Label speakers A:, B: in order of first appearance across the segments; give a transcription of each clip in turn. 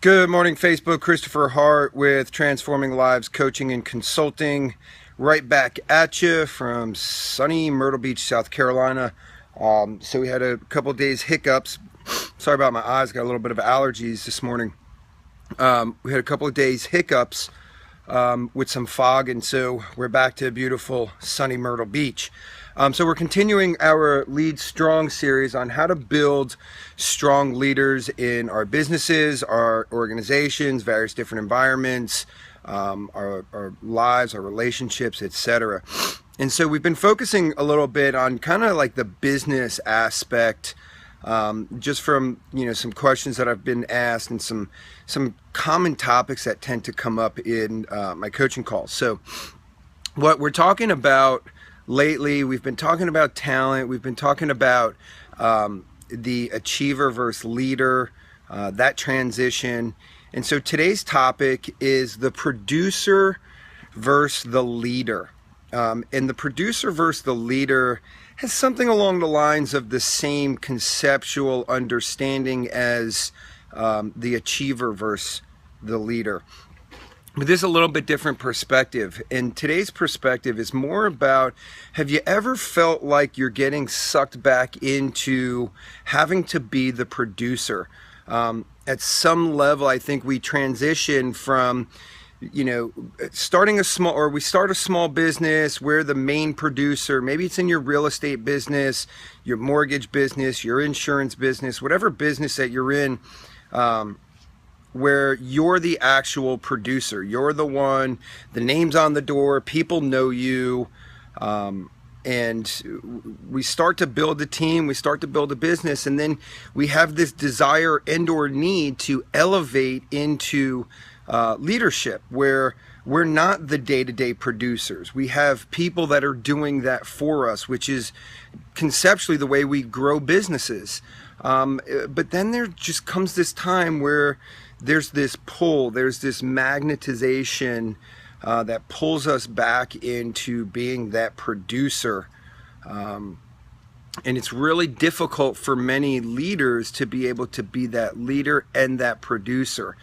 A: Good morning, Facebook. Christopher Hart with Transforming Lives Coaching and Consulting. Right back at you from sunny Myrtle Beach, South Carolina. So we had a couple days hiccups. Sorry about my eyes, got a little bit of allergies this morning. We had a couple of days hiccups with some fog, and so we're back to beautiful sunny Myrtle Beach. So we're continuing our Lead Strong series on how to build strong leaders in our businesses, our organizations, various different environments, our lives, our relationships, etc. And so we've been focusing a little bit on kind of like the business aspect, just from some questions that I've been asked and some common topics that tend to come up in my coaching calls. So what we're talking about lately, we've been talking about talent, we've been talking about the achiever versus leader, that transition. And so today's topic is the producer versus the leader. And the producer versus the leader has something along the lines of the same conceptual understanding as the achiever versus the leader. But this is a little bit different perspective. And today's perspective is more about, have you ever felt like you're getting sucked back into having to be the producer? At some level, I think we transition from, starting a small, or we start a small business, we're the main producer. Maybe it's in your real estate business, your mortgage business, your insurance business, whatever business that you're in, where you're the actual producer. You're the one, the name's on the door, people know you, and we start to build a team, we start to build a business, and then we have this desire and or need to elevate into leadership, where we're not the day-to-day producers. We have people that are doing that for us, which is conceptually the way we grow businesses. But then there just comes this time where there's this pull, there's this magnetization that pulls us back into being that producer. And it's really difficult for many leaders to be able to be that leader and that producer.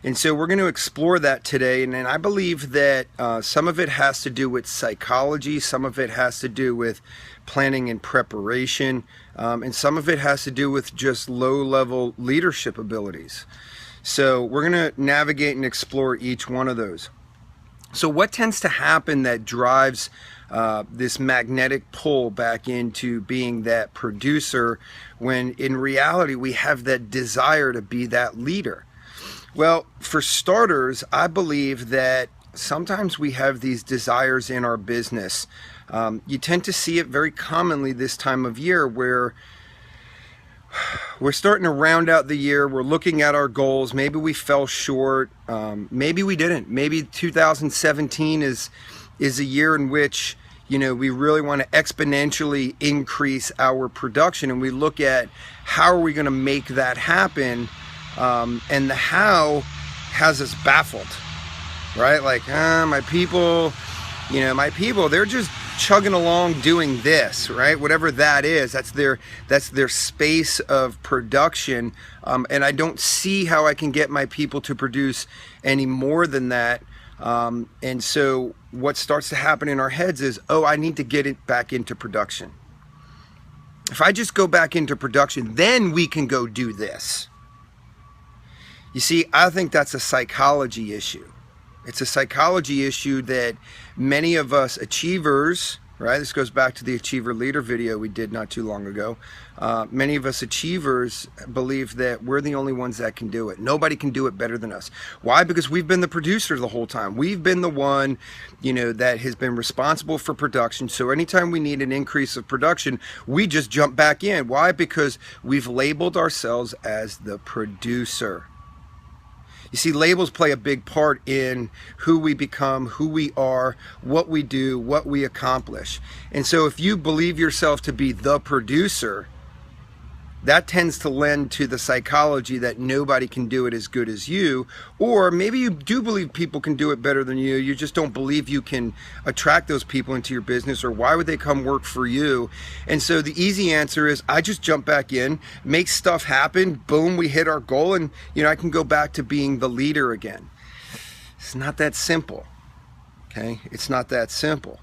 A: And so we're going to explore that today. And I believe that some of it has to do with psychology, some of it has to do with planning and preparation, and some of it has to do with just low-level leadership abilities. So we're going to navigate and explore each one of those. So what tends to happen that drives this magnetic pull back into being that producer when in reality we have that desire to be that leader? Well, for starters, I believe that sometimes we have these desires in our business. You tend to see it very commonly this time of year, where we're starting to round out the year, we're looking at our goals, maybe we fell short, maybe we didn't. Maybe 2017 is a year in which we really want to exponentially increase our production, and we look at how are we going to make that happen, and the how has us baffled, right? Like, my people, they're just chugging along doing this, right? Whatever that is, that's their space of production, and I don't see how I can get my people to produce any more than that. And so what starts to happen in our heads is, I need to get it back into production. If I just go back into production, then we can go do this. You see, I think that's a psychology issue. It's a psychology issue that many of us achievers, right? This goes back to the achiever leader video we did not too long ago. Many of us achievers believe that we're the only ones that can do it. Nobody can do it better than us. Why? Because we've been the producer the whole time. We've been the one, that has been responsible for production. So anytime we need an increase of production, we just jump back in. Why? Because we've labeled ourselves as the producer. You see, labels play a big part in who we become, who we are, what we do, what we accomplish. And so if you believe yourself to be the producer, that tends to lend to the psychology that nobody can do it as good as you, or maybe you do believe people can do it better than you just don't believe you can attract those people into your business, or why would they come work for you? And so the easy answer is I just jump back in, make stuff happen, boom, we hit our goal, and I can go back to being the leader again. It's not that simple, okay? It's not that simple.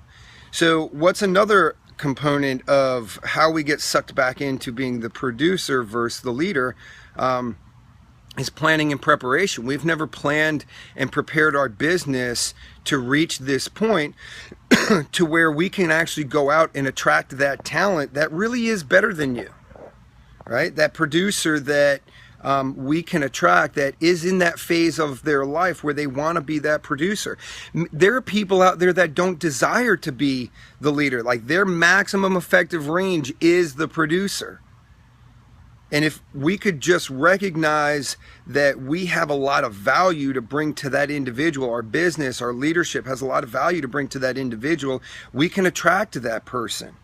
A: So what's another component of how we get sucked back into being the producer versus the leader is planning and preparation. We've never planned and prepared our business to reach this point to where we can actually go out and attract that talent that really is better than you, right? That producer that we can attract that is in that phase of their life where they want to be that producer. There are people out there that don't desire to be the leader. Like, their maximum effective range is the producer. And if we could just recognize that we have a lot of value to bring to that individual, our business, our leadership has a lot of value to bring to that individual, we can attract that person.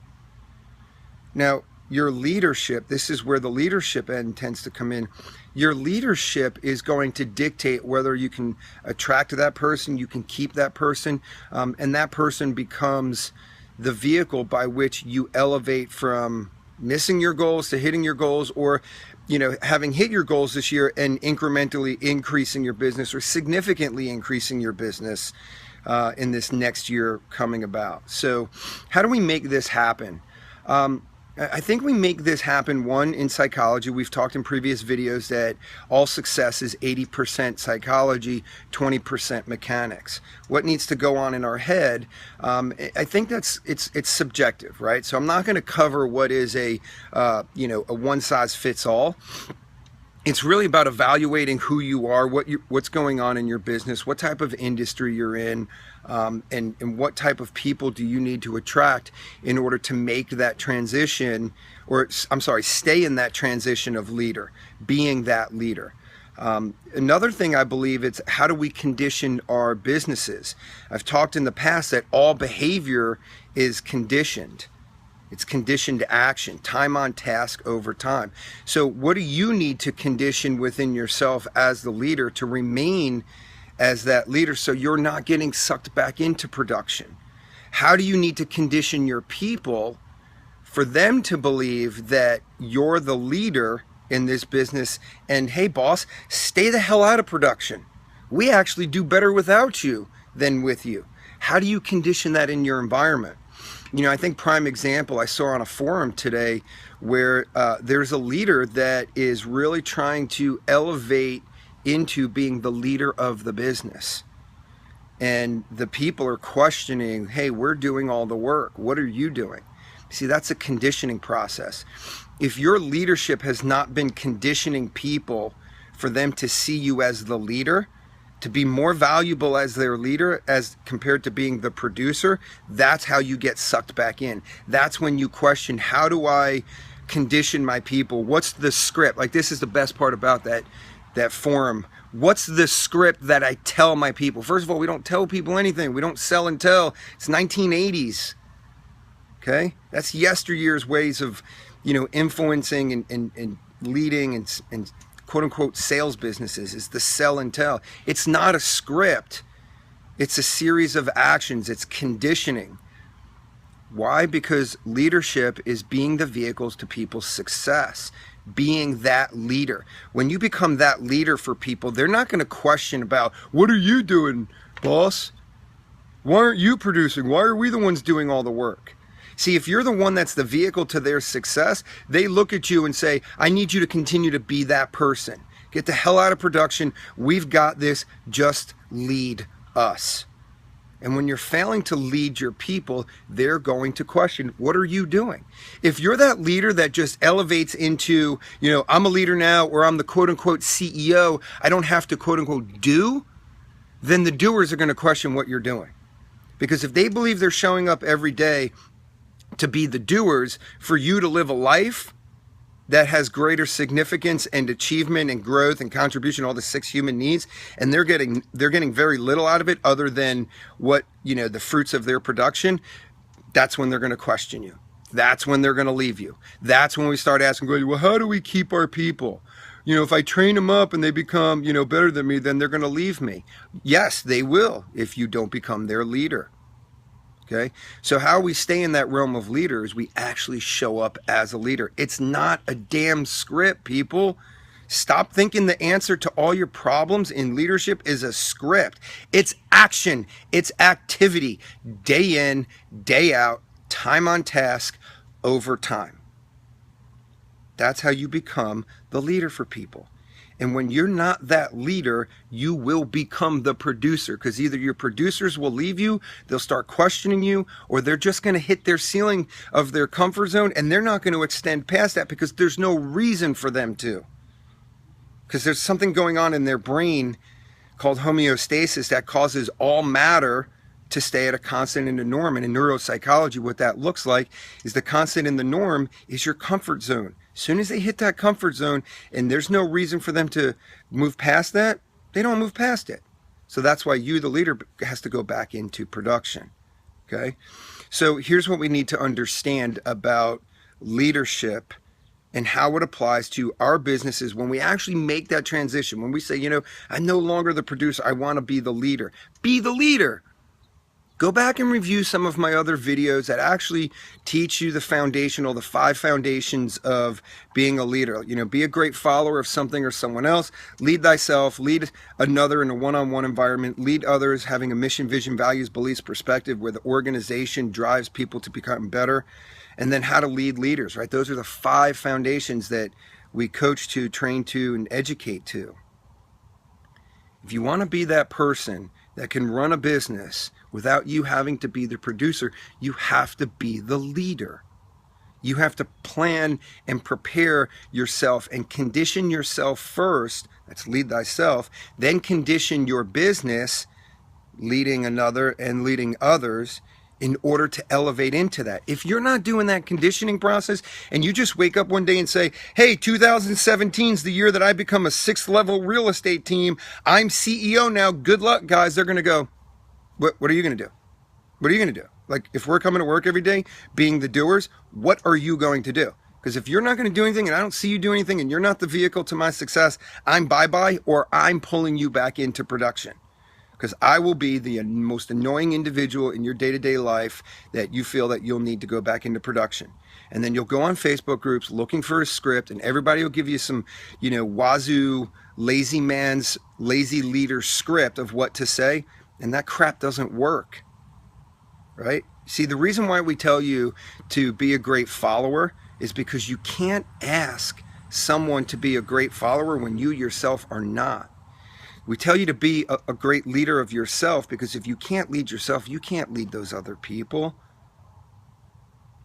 A: Now, your leadership, this is where the leadership end tends to come in. Your leadership is going to dictate whether you can attract that person, you can keep that person, and that person becomes the vehicle by which you elevate from missing your goals to hitting your goals, or having hit your goals this year and incrementally increasing your business, or significantly increasing your business in this next year coming about. So how do we make this happen? I think we make this happen, one, in psychology. We've talked in previous videos that all success is 80% psychology, 20% mechanics. What needs to go on in our head? I think it's subjective, right? So I'm not going to cover what is a one size fits all. It's really about evaluating who you are, what's going on in your business, what type of industry you're in, and what type of people do you need to attract in order to make that transition, or stay in that transition of leader, being that leader. Another thing I believe, it's how do we condition our businesses? I've talked in the past that all behavior is conditioned. It's conditioned action, time on task over time. So what do you need to condition within yourself as the leader to remain as that leader so you're not getting sucked back into production? How do you need to condition your people for them to believe that you're the leader in this business, and hey boss, stay the hell out of production. We actually do better without you than with you. How do you condition that in your environment? I think prime example I saw on a forum today where there's a leader that is really trying to elevate into being the leader of the business. And the people are questioning, hey, we're doing all the work. What are you doing? See, that's a conditioning process. If your leadership has not been conditioning people for them to see you as the leader, to be more valuable as their leader as compared to being the producer, that's how you get sucked back in. That's when you question, how do I condition my people? What's the script? Like, this is the best part about that forum. What's the script that I tell my people? First of all, we don't tell people anything. We don't sell and tell. It's 1980s. Okay? That's yesteryear's ways of, influencing and leading and quote unquote sales businesses, is the sell and tell. It's not a script. It's a series of actions. It's conditioning. Why? Because leadership is being the vehicles to people's success, being that leader. When you become that leader for people, they're not going to question about, what are you doing, boss? Why aren't you producing? Why are we the ones doing all the work? See, if you're the one that's the vehicle to their success, they look at you and say, I need you to continue to be that person. Get the hell out of production. We've got this. Just lead us. And when you're failing to lead your people, they're going to question, what are you doing? If you're that leader that just elevates into, I'm a leader now, or I'm the quote unquote CEO, I don't have to quote unquote do, then the doers are going to question what you're doing. Because if they believe they're showing up every day to be the doers, for you to live a life that has greater significance and achievement and growth and contribution, all the 6 human needs, and they're getting very little out of it other than what, the fruits of their production, that's when they're going to question you. That's when they're going to leave you. That's when we start asking, well, how do we keep our people? If I train them up and they become, better than me, then they're going to leave me. Yes, they will if you don't become their leader. Okay? So how we stay in that realm of leaders, we actually show up as a leader. It's not a damn script, people. Stop thinking the answer to all your problems in leadership is a script. It's action. It's activity. Day in, day out, time on task, over time. That's how you become the leader for people. And when you're not that leader, you will become the producer, because either your producers will leave you, they'll start questioning you, or they're just going to hit their ceiling of their comfort zone and they're not going to extend past that because there's no reason for them to. Because there's something going on in their brain called homeostasis that causes all matter to stay at a constant in the norm. And in neuropsychology, what that looks like is the constant in the norm is your comfort zone. As soon as they hit that comfort zone and there's no reason for them to move past that, they don't move past it. So that's why you, the leader, has to go back into production. Okay? So here's what we need to understand about leadership and how it applies to our businesses when we actually make that transition. When we say, I'm no longer the producer, I want to be the leader. Be the leader. Go back and review some of my other videos that actually teach you the 5 foundations of being a leader. Be a great follower of something or someone else. Lead thyself, lead another in a one-on-one environment, lead others, having a mission, vision, values, beliefs, perspective where the organization drives people to become better. And then how to lead leaders, right? Those are the 5 foundations that we coach to, train to, and educate to. If you want to be that person that can run a business without you having to be the producer, you have to be the leader. You have to plan and prepare yourself and condition yourself first. That's lead thyself. Then condition your business, leading another and leading others, in order to elevate into that. If you're not doing that conditioning process and you just wake up one day and say, hey, 2017 is the year that I become a 6th level real estate team. I'm CEO now. Good luck, guys. They're going to go, what are you going to do? What are you going to do? Like, if we're coming to work every day being the doers, what are you going to do? Because if you're not going to do anything and I don't see you do anything and you're not the vehicle to my success, I'm bye-bye, or I'm pulling you back into production. Because I will be the most annoying individual in your day-to-day life that you feel that you'll need to go back into production. And then you'll go on Facebook groups looking for a script, and everybody will give you some, wazoo, lazy man's, lazy leader script of what to say. And that crap doesn't work, right? See, the reason why we tell you to be a great follower is because you can't ask someone to be a great follower when you yourself are not. We tell you to be a great leader of yourself because if you can't lead yourself, you can't lead those other people.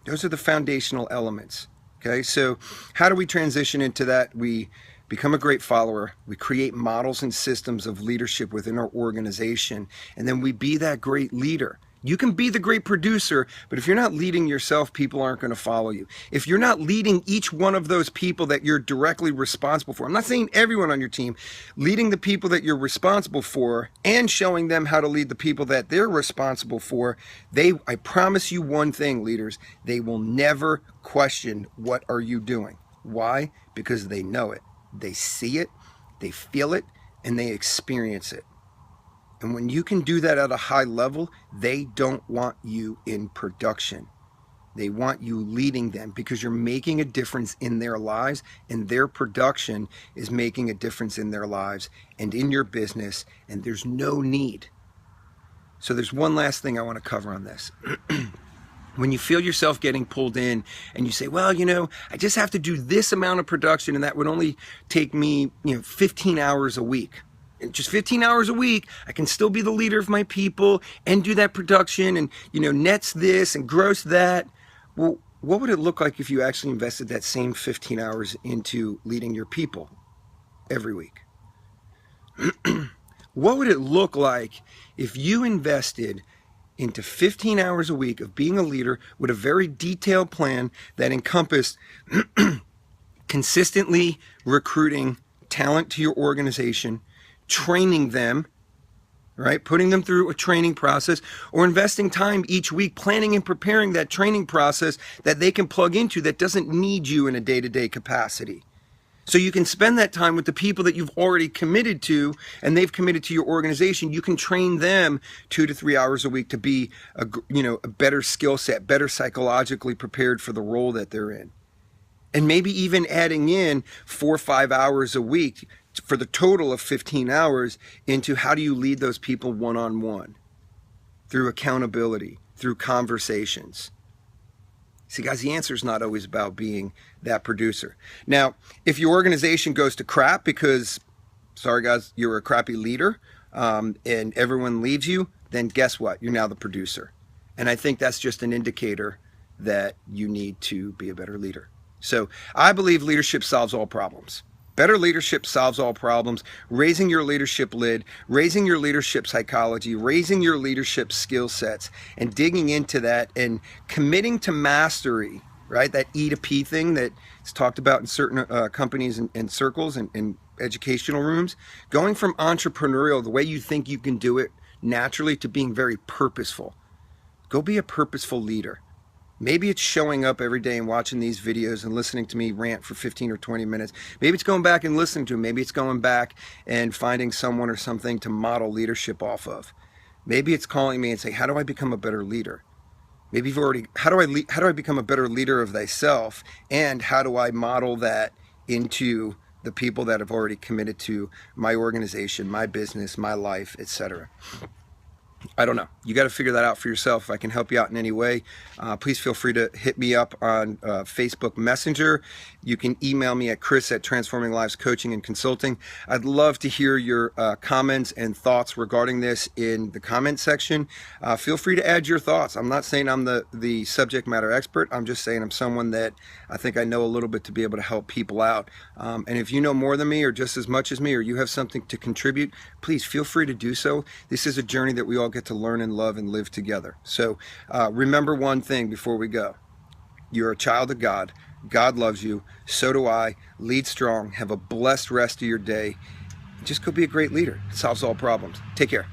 A: Those are the foundational elements. Okay, so how do we transition into that? We become a great follower. We create models and systems of leadership within our organization, and then we be that great leader. You can be the great producer, but if you're not leading yourself, people aren't going to follow you. If you're not leading each one of those people that you're directly responsible for, I'm not saying everyone on your team, leading the people that you're responsible for and showing them how to lead the people that they're responsible for, I promise you one thing, leaders, they will never question what are you doing. Why? Because they know it. They see it, they feel it, and they experience it. And when you can do that at a high level, they don't want you in production. They want you leading them because you're making a difference in their lives, and their production is making a difference in their lives and in your business, and there's no need. So there's one last thing I want to cover on this. When you feel yourself getting pulled in and you say, well, I just have to do this amount of production and that would only take me, 15 hours a week. Just 15 hours a week, I can still be the leader of my people and do that production and, nets this and gross that. Well, what would it look like if you actually invested that same 15 hours into leading your people every week? What would it look like if you invested into 15 hours a week of being a leader with a very detailed plan that encompassed consistently recruiting talent to your organization, training them, right? Putting them through a training process, or investing time each week planning and preparing that training process that they can plug into that doesn't need you in a day-to-day capacity. So you can spend that time with the people that you've already committed to, and they've committed to your organization. You can train them 2 to 3 hours a week to be a better skill set, better psychologically prepared for the role that they're in. And maybe even adding in 4 or 5 hours a week for the total of 15 hours into how do you lead those people one-on-one, through accountability, through conversations. See, guys, the answer is not always about being that producer. Now, if your organization goes to crap because, sorry guys, you're a crappy leader, and everyone leaves you, then guess what? You're now the producer. And I think that's just an indicator that you need to be a better leader. So I believe leadership solves all problems. Better leadership solves all problems. Raising your leadership lid, raising your leadership psychology, raising your leadership skill sets, and digging into that and committing to mastery, right? That E to P thing that is talked about in certain companies and circles and educational rooms. Going from entrepreneurial, the way you think you can do it naturally, to being very purposeful. Go be a purposeful leader. Maybe it's showing up every day and watching these videos and listening to me rant for 15 or 20 minutes. Maybe it's going back and listening to them. Maybe it's going back and finding someone or something to model leadership off of. Maybe it's calling me and saying, how do I become a better leader? Maybe you've already, how do I become a better leader of thyself? And how do I model that into the people that have already committed to my organization, my business, my life, etc.? I don't know. You got to figure that out for yourself. If I can help you out in any way, please feel free to hit me up on Facebook Messenger. You can email me at Chris@Transforming Lives Coaching and Consulting. I'd love to hear your comments and thoughts regarding this in the comment section. Feel free to add your thoughts. I'm not saying I'm the subject matter expert. I'm just saying I'm someone that I think I know a little bit to be able to help people out. And if you know more than me or just as much as me, or you have something to contribute, please feel free to do so. This is a journey that we all get to learn and love and live together. So remember one thing before we go. You're a child of God. God loves you. So do I. Lead strong. Have a blessed rest of your day. Just go be a great leader. It solves all problems. Take care.